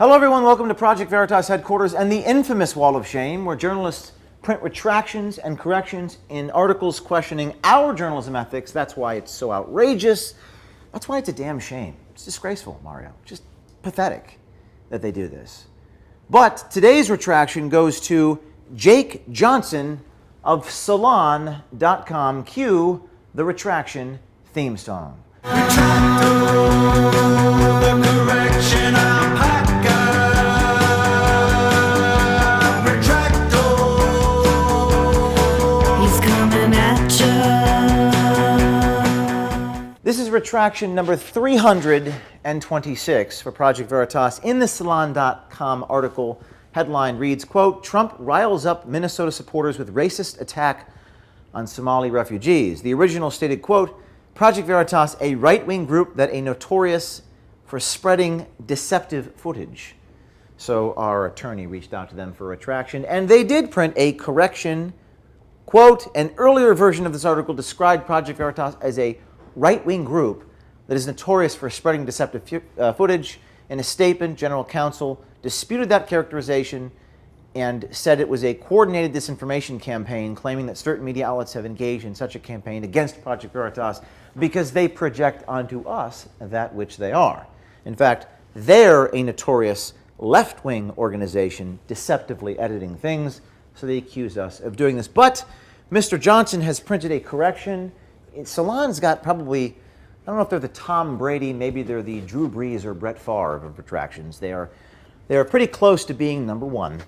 Hello everyone, welcome to Project Veritas headquarters and the infamous Wall of Shame, where journalists print retractions and corrections in articles questioning our journalism ethics. That's why it's so outrageous. That's why it's a damn shame. It's disgraceful, Mario. Just pathetic that they do this. But today's retraction goes to Jake Johnson of Salon.com. Cue the retraction theme song. This is retraction number 326 for Project Veritas. In the Salon.com article, headline reads, quote, Trump riles up Minnesota supporters with racist attack on Somali refugees. The original stated, quote, Project Veritas, a right-wing group that is notorious for spreading deceptive footage. So our attorney reached out to them for a retraction, and they did print a correction. Quote, an earlier version of this article described Project Veritas as a right-wing group that is notorious for spreading deceptive footage. In a statement, General Counsel disputed that characterization and said it was a coordinated disinformation campaign, claiming that certain media outlets have engaged in such a campaign against Project Veritas because they project onto us that which they are. In fact, they're a notorious left-wing organization deceptively editing things, so they accuse us of doing this. But Mr. Johnson has printed a correction. Salon's got probably, I don't know if they're the Tom Brady, maybe they're the Drew Brees or Brett Favre of retractions. They are pretty close to being number one.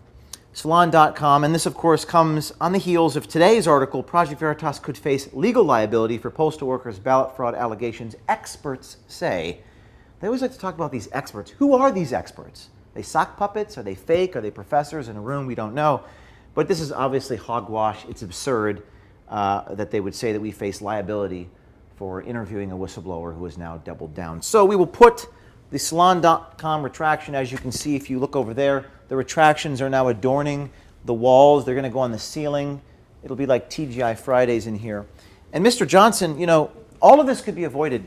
Salon.com, and this of course comes on the heels of today's article, Project Veritas could face legal liability for postal workers' ballot fraud allegations, experts say. They always like to talk about these experts. Who are these experts? Are they sock puppets? Are they fake? Are they professors in a room? We don't know. But this is obviously hogwash. It's absurd that they would say that we face liability for interviewing a whistleblower who has now doubled down. So we will put the Salon.com retraction, as you can see if you look over there. The retractions are now adorning the walls. They're going to go on the ceiling. It'll be like TGI Fridays in here. And Mr. Johnson, you know, all of this could be avoided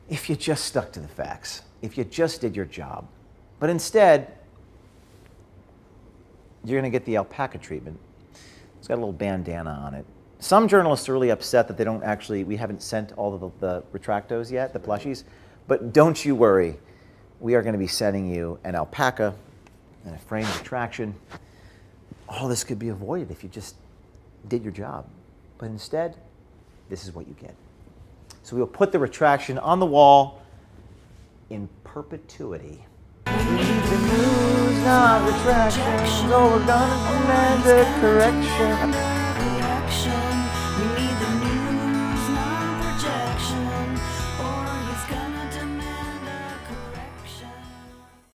if you just stuck to the facts, if you just did your job. But instead, you're going to get the alpaca treatment. It's got a little bandana on it. Some journalists are really upset that we haven't sent all of the retractos yet, the plushies. But don't you worry. We are going to be sending you an alpaca and a framed retraction. All this could be avoided if you just did your job. But instead, this is what you get. So we'll put the retraction on the wall in perpetuity. The news, not retraction. So we're gonna demand a correction.